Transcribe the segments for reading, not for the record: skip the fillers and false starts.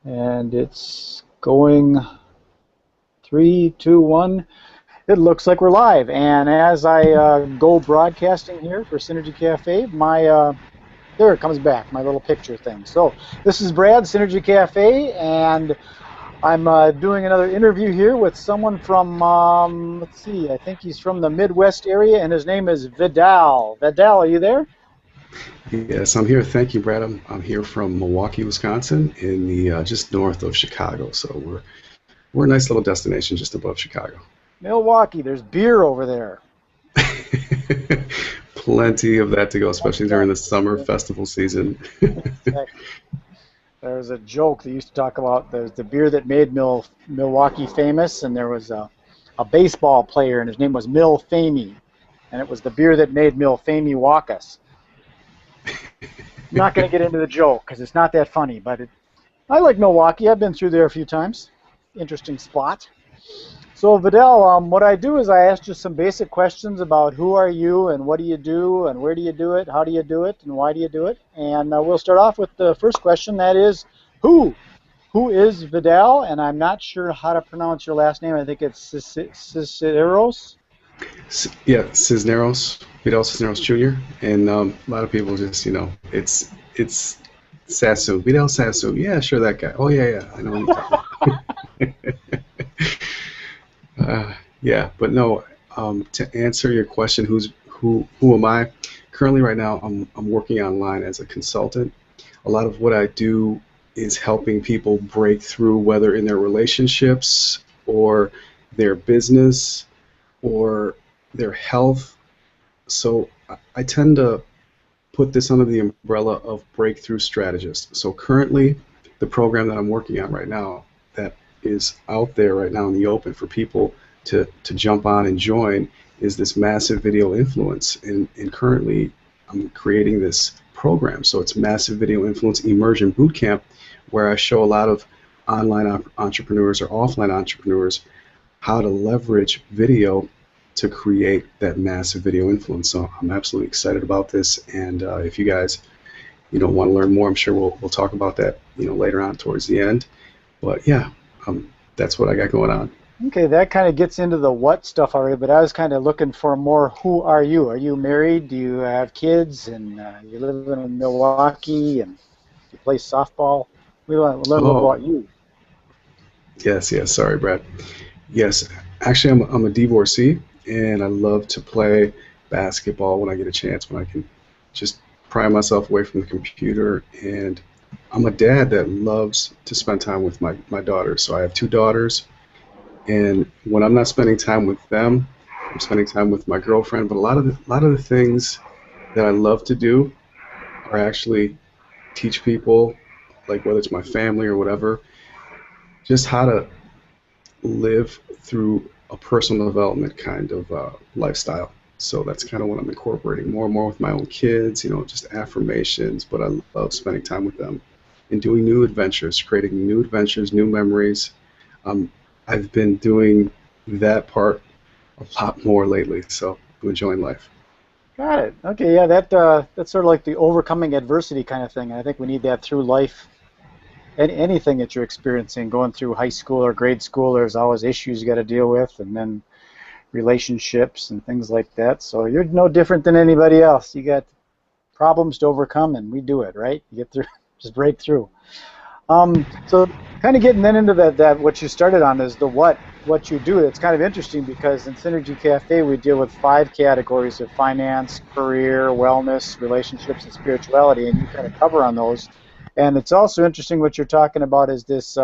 And it's going 3, 2, 1. It looks like we're live. And as I go broadcasting here for Synergy Cafe, there it comes back, my little picture thing. So this is Brad, Synergy Cafe, and I'm doing another interview here with someone from, let's see, I think he's from the Midwest area, and his name is Vidal. Vidal, are you there? Yes, I'm here. Thank you, Brad. I'm here from Milwaukee, Wisconsin, in the just north of Chicago. So we're a nice little destination just above Chicago. Milwaukee, there's beer over there. Plenty of that to go, especially during the summer festival season. Exactly. There was a joke they used to talk about. There's the beer that made Milwaukee famous, and there was a baseball player, and his name was Mill Famey, and it was the beer that made Mill Famey walk us. I'm not going to get into the joke because it's not that funny, but I like Milwaukee. I've been through there a few times. Interesting spot. So Vidal, what I do is I ask you some basic questions about who are you and what do you do and where do you do it, how do you do it, and why do you do it. And we'll start off with the first question. That is, who? Who is Vidal? And I'm not sure how to pronounce your last name. I think it's Cisneros. Yeah, Cisneros, Vidal Cisneros Jr. And a lot of people just, it's Sassoon, Vidal Sassoon. Yeah, sure, that guy. Oh yeah, I know what you're talking about. Yeah, but no. To answer your question, who am I? Currently, right now, I'm working online as a consultant. A lot of what I do is helping people break through, whether in their relationships or their business or their health. So I tend to put this under the umbrella of breakthrough strategist. So currently, the program that I'm working on right now that is out there right now in the open for people to jump on and join is this massive video influence. And currently, I'm creating this program. So it's Massive Video Influence Immersion Bootcamp, where I show a lot of online entrepreneurs or offline entrepreneurs how to leverage video to create that massive video influence. So I'm absolutely excited about this. And if you guys, want to learn more, I'm sure we'll talk about that, later on towards the end. But yeah, that's what I got going on. Okay, that kind of gets into the what stuff already, but I was kind of looking for more who are you? Are you married? Do you have kids? And you live in Milwaukee and you play softball? We want to learn a little Oh, about you. yes. Sorry, Brad. Yes, actually, I'm a divorcee, and I love to play basketball when I get a chance, when I can just pry myself away from the computer. And I'm a dad that loves to spend time with my daughters. So I have two daughters, and when I'm not spending time with them, I'm spending time with my girlfriend. But a lot of the things that I love to do are actually teach people, like whether it's my family or whatever, just how to live through a personal development kind of lifestyle. So that's kind of what I'm incorporating more and more with my own kids, just affirmations, but I love spending time with them and doing new adventures, creating new adventures, new memories. Um, I've been doing that part a lot more lately, so I'm enjoying life. Got it. Okay, yeah, that's sort of like the overcoming adversity kind of thing. I think we need that through life. Anything that you're experiencing, going through high school or grade school, there's always issues you got to deal with, and then relationships and things like that. So you're no different than anybody else. You got problems to overcome, and we do it, right? You get through, just break through. So kind of getting then into that what you started on is the what you do. It's kind of interesting because in Synergy Cafe we deal with 5 categories of finance, career, wellness, relationships, and spirituality, and you kind of cover on those. And it's also interesting what you're talking about is this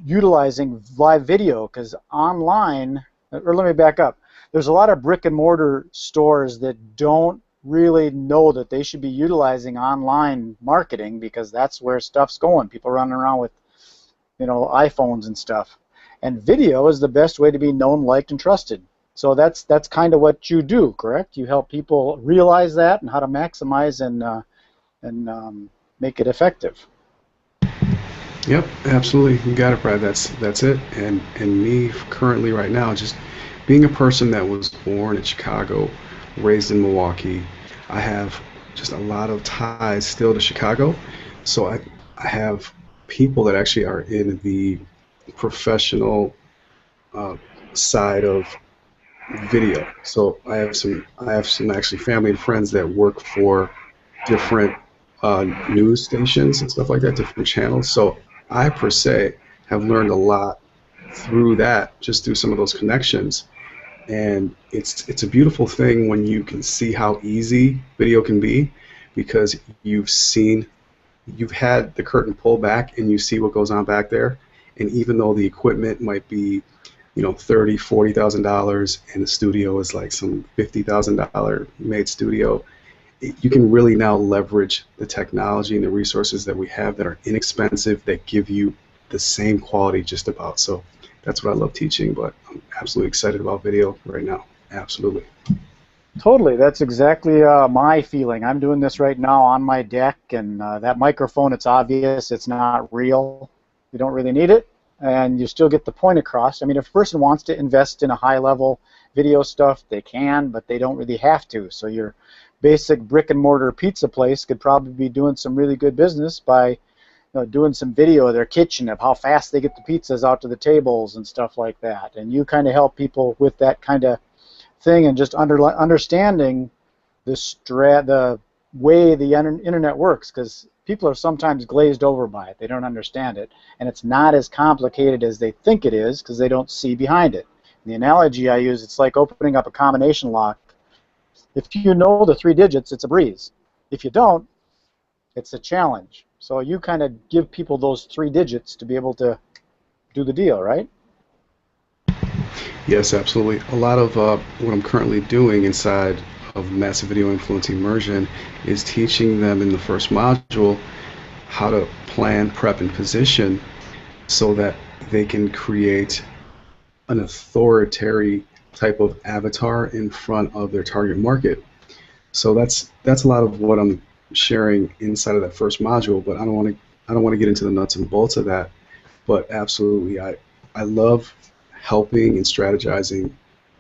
utilizing live video, because online, or let me back up, there's a lot of brick and mortar stores that don't really know that they should be utilizing online marketing because that's where stuff's going. People running around with iPhones and stuff. And video is the best way to be known, liked, and trusted. So that's kind of what you do, correct? You help people realize that and how to maximize and make it effective. Yep, absolutely. You got it, Brad. That's it. And me currently right now, just being a person that was born in Chicago, raised in Milwaukee, I have just a lot of ties still to Chicago. So I have people that actually are in the professional uh, side of video. So I have some actually family and friends that work for different news stations and stuff like that, different channels. So I per se have learned a lot through that, just through some of those connections. And it's a beautiful thing when you can see how easy video can be, because you've had the curtain pull back and you see what goes on back there. And even though the equipment might be, $30,000, $40,000, and the studio is like some $50,000 made studio, you can really now leverage the technology and the resources that we have that are inexpensive, that give you the same quality just about. So that's what I love teaching, but I'm absolutely excited about video right now. Absolutely. Totally. That's exactly my feeling. I'm doing this right now on my deck, and that microphone, it's obvious it's not real. You don't really need it, and you still get the point across. I mean, if a person wants to invest in a high-level video stuff, they can, but they don't really have to. So your basic brick-and-mortar pizza place could probably be doing some really good business by doing some video of their kitchen, of how fast they get the pizzas out to the tables and stuff like that. And you kind of help people with that kind of thing, and just understanding the way the internet works, because people are sometimes glazed over by it. They don't understand it, and it's not as complicated as they think it is because they don't see behind it. And the analogy I use, it's like opening up a combination lock. If you know the 3 digits, it's a breeze. If you don't, it's a challenge. So you kind of give people those 3 digits to be able to do the deal, right? Yes, absolutely. A lot of what I'm currently doing inside of Massive Video Influence Immersion is teaching them in the first module how to plan, prep, and position so that they can create an authoritarian type of avatar in front of their target market. So that's a lot of what I'm sharing inside of that first module, but I don't want to get into the nuts and bolts of that. But absolutely, I love helping and strategizing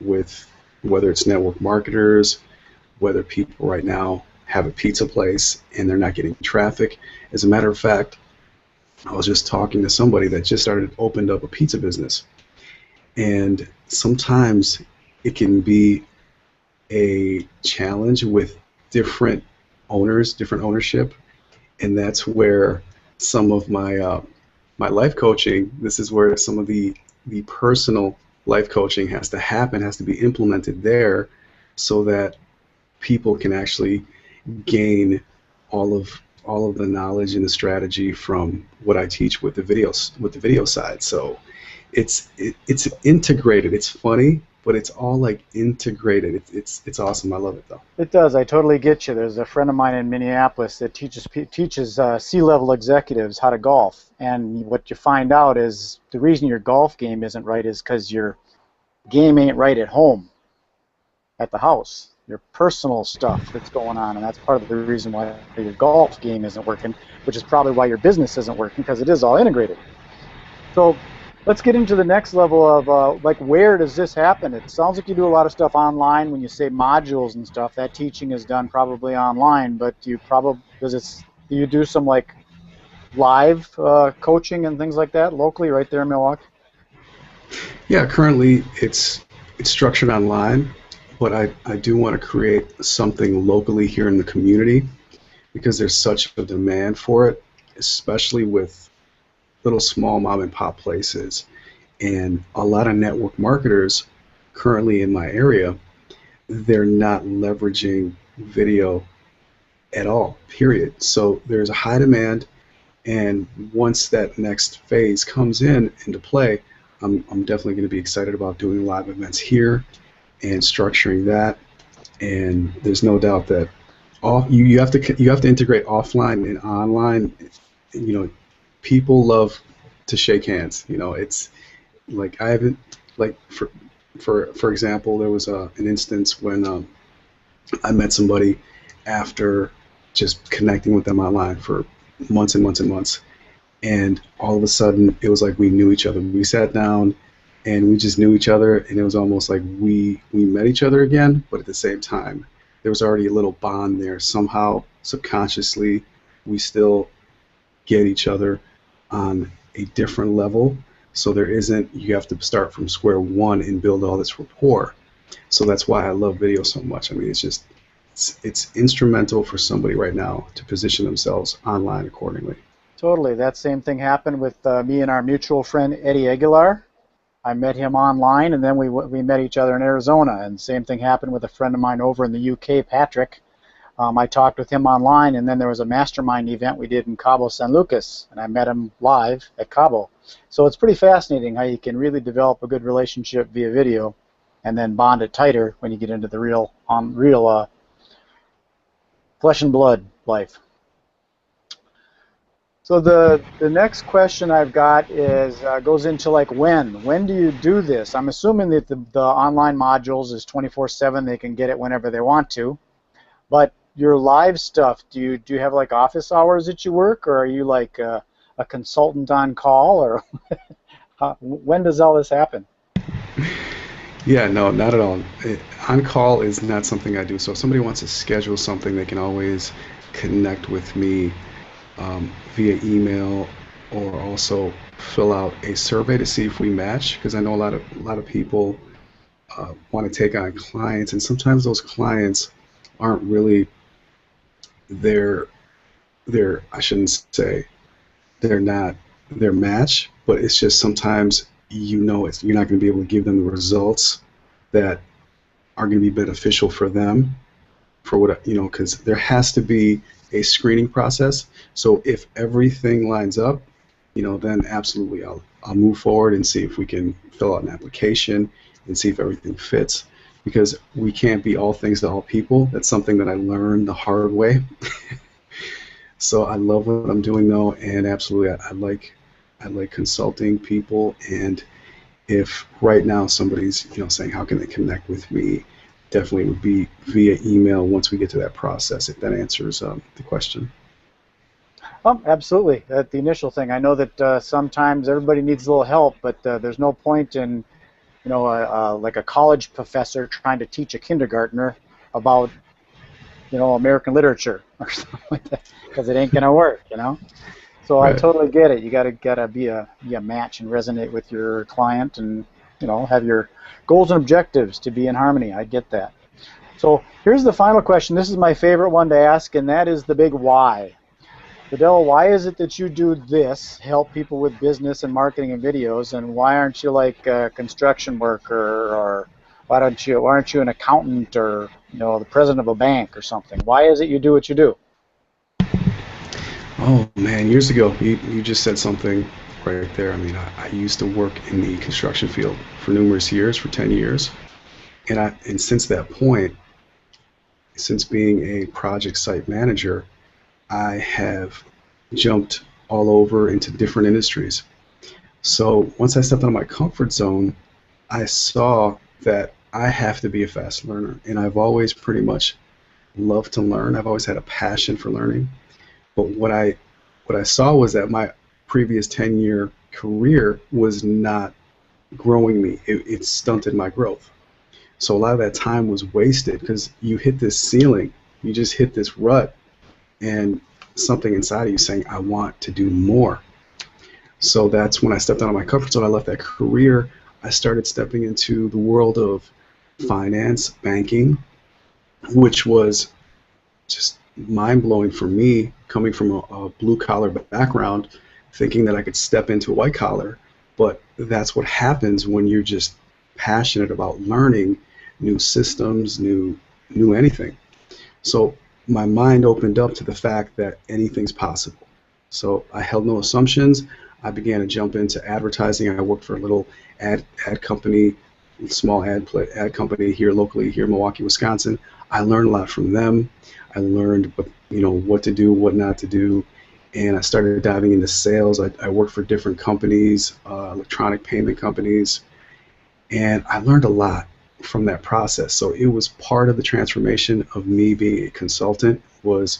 with whether it's network marketers, whether people right now have a pizza place and they're not getting traffic. As a matter of fact, I was just talking to somebody that just opened up a pizza business, and sometimes it can be a challenge with different owners, different ownership, and that's where some of my life coaching. This is where some of the personal life coaching has to happen, has to be implemented there, so that people can actually gain all of the knowledge and the strategy from what I teach with the video side. So it's integrated. It's funny, but it's all like integrated. It's awesome. I love it though. It does. I totally get you. There's a friend of mine in Minneapolis that teaches C-level executives how to golf, and what you find out is the reason your golf game isn't right is because your game ain't right at home, at the house. Your personal stuff that's going on, and that's part of the reason why your golf game isn't working, which is probably why your business isn't working, because it is all integrated. So let's get into the next level of like, where does this happen? It sounds like you do a lot of stuff online. When you say modules and stuff, that teaching is done probably online, but do you do some like live coaching and things like that locally right there in Milwaukee? Yeah, currently it's structured online, but I do want to create something locally here in the community, because there's such a demand for it, especially with little small mom and pop places. And a lot of network marketers currently in my area, they're not leveraging video at all, period. So there's a high demand, and once that next phase comes into play, I'm definitely going to be excited about doing live events here and structuring that. And there's no doubt that you have to integrate offline and online. People love to shake hands. It's like I haven't, like, for example, there was an instance when I met somebody after just connecting with them online for months and months and months, and all of a sudden it was like we knew each other. We sat down and we just knew each other, and it was almost like we met each other again, but at the same time there was already a little bond there. Somehow subconsciously we still get each other on a different level. So there isn't, you have to start from square one and build all this rapport. So that's why I love video so much. I mean, it's instrumental for somebody right now to position themselves online accordingly. Totally. That same thing happened with me and our mutual friend Eddie Aguilar. I met him online, and then we met each other in Arizona. And same thing happened with a friend of mine over in the UK, Patrick. I talked with him online, and then there was a mastermind event we did in Cabo San Lucas, and I met him live at Cabo. So it's pretty fascinating how you can really develop a good relationship via video, and then bond it tighter when you get into the real flesh and blood life. So the next question I've got is goes into like when do you do this? I'm assuming that the online modules is 24/7. They can get it whenever they want to. But your live stuff, do you have like office hours that you work, or are you like a consultant on call, or when does all this happen? Yeah, no, not at all. On call is not something I do. So if somebody wants to schedule something, they can always connect with me via email, or also fill out a survey to see if we match. Because I know a lot of people want to take on clients, and sometimes those clients aren't really their I shouldn't say they're not their match, but it's just sometimes you're not going to be able to give them the results that are going to be beneficial for them, for what, because there has to be a screening process. So if everything lines up, then absolutely I'll move forward and see if we can fill out an application and see if everything fits, because we can't be all things to all people. That's something that I learned the hard way. So I love what I'm doing though, and absolutely I like consulting people. And if right now somebody's saying how can they connect with me, definitely would be via email once we get to that process, if that answers the question. Absolutely. The initial thing. I know that sometimes everybody needs a little help, but there's no point in like a college professor trying to teach a kindergartner about American literature or something like that, because it ain't gonna work. So I Right. totally get it. You gotta be a match and resonate with your client, and have your goals and objectives to be in harmony. I get that. So here's the final question. This is my favorite one to ask, and that is the big why. Vidal, why is it that you do this, help people with business and marketing and videos, and why aren't you like a construction worker, or why aren't you an accountant, or the president of a bank or something? Why is it you do what you do? Oh man, years ago, you just said something right there. I mean, I used to work in the construction field for numerous years, for 10 years. And since that point, since being a project site manager, I have jumped all over into different industries. So once I stepped out of my comfort zone, I saw that I have to be a fast learner. And I've always pretty much loved to learn. I've always had a passion for learning. But what I saw was that my previous 10-year career was not growing me. It stunted my growth. So a lot of that time was wasted because you hit this ceiling, you just hit this rut, and something inside of you saying, I want to do more. So that's when I stepped out of my comfort zone. I left that career. I started stepping into the world of finance, banking, which was just mind-blowing for me, coming from a blue-collar background, thinking that I could step into white collar. But that's what happens when you're just passionate about learning new systems, new anything. So my mind opened up to the fact that anything's possible. So I held no assumptions. I began to jump into advertising. I worked for a little ad company, small ad company here locally, here in Milwaukee, Wisconsin. I learned a lot from them. I learned what to do, what not to do, and I started diving into sales. I worked for different companies, electronic payment companies, and I learned a lot from that process. So it was part of the transformation of me being a consultant, was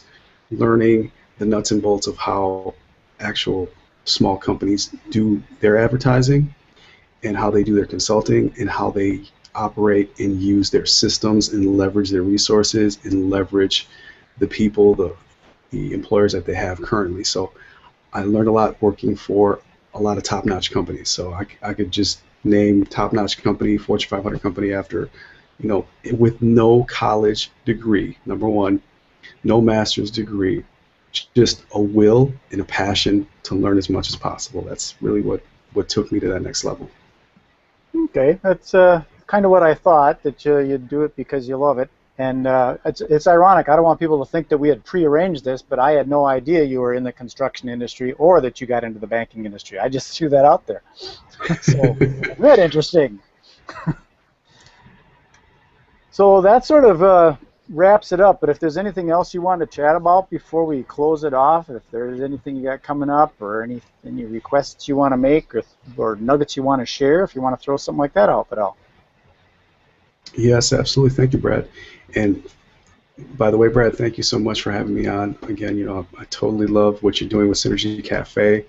learning the nuts and bolts of how actual small companies do their advertising and how they do their consulting and how they operate and use their systems and leverage their resources and leverage the people, the employers that they have currently. So I learned a lot working for a lot of top-notch companies. So I could just name top-notch company, Fortune 500 company after, with no college degree, number one, no master's degree, just a will and a passion to learn as much as possible. That's really what took me to that next level. Okay, that's kind of what I thought, that you do it because you love it. And it's ironic. I don't want people to think that we had prearranged this, but I had no idea you were in the construction industry or that you got into the banking industry. I just threw that out there. So, very interesting. So that sort of wraps it up. But if there's anything else you want to chat about before we close it off, if there's anything you got coming up or any requests you want to make or nuggets you want to share, if you want to throw something like that out, Vidal. Yes, absolutely. Thank you, Brad. And by the way, Brad, thank you so much for having me on. Again, I totally love what you're doing with Synergy Cafe,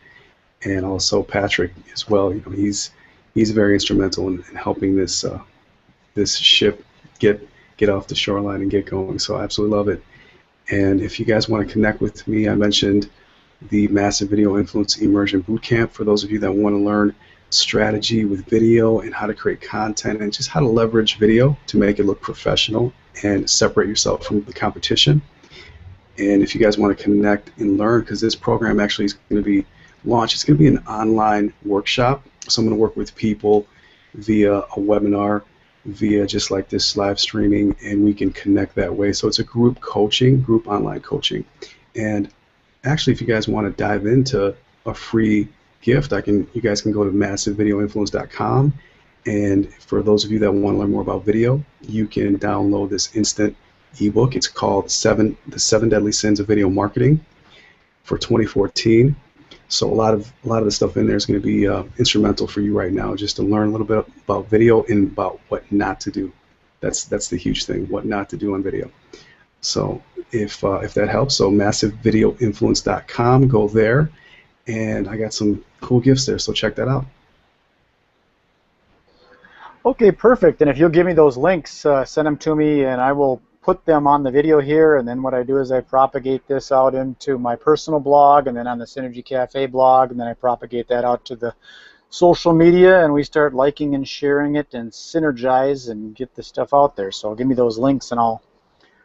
and also Patrick as well. He's very instrumental in helping this ship get off the shoreline and get going. So I absolutely love it. And if you guys want to connect with me, I mentioned the Massive Video Influence Immersion Bootcamp for those of you that want to learn strategy with video and how to create content and just how to leverage video to make it look professional and separate yourself from the competition. And if you guys want to connect and learn, because this program actually is going to be launched, it's going to be an online workshop. So I'm going to work with people via a webinar, via just like this live streaming, and we can connect that way. So it's a group online coaching. And actually, if you guys want to dive into a free gift, you guys can go to massivevideoinfluence.com, and for those of you that want to learn more about video, you can download this instant ebook. It's called The Seven Deadly Sins of Video Marketing for 2014. So a lot of the stuff in there is going to be instrumental for you right now, just to learn a little bit about video and about what not to do. That's the huge thing, what not to do on video. So if that helps, so massivevideoinfluence.com, go there. And I got some cool gifts there, so check that out. Okay, perfect. And if you'll give me those links, send them to me, and I will put them on the video here. And then what I do is I propagate this out into my personal blog, and then on the Synergy Cafe blog, and then I propagate that out to the social media, and we start liking and sharing it and synergize and get the stuff out there. So give me those links, and I'll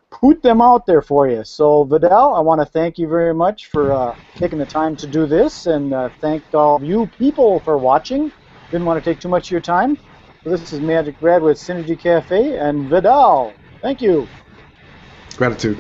put them out there for you. So Vidal, I want to thank you very much for taking the time to do this, and thank all of you people for watching. Didn't want to take too much of your time. So this is Magic Brad with Synergy Cafe, and Vidal, thank you. Gratitude.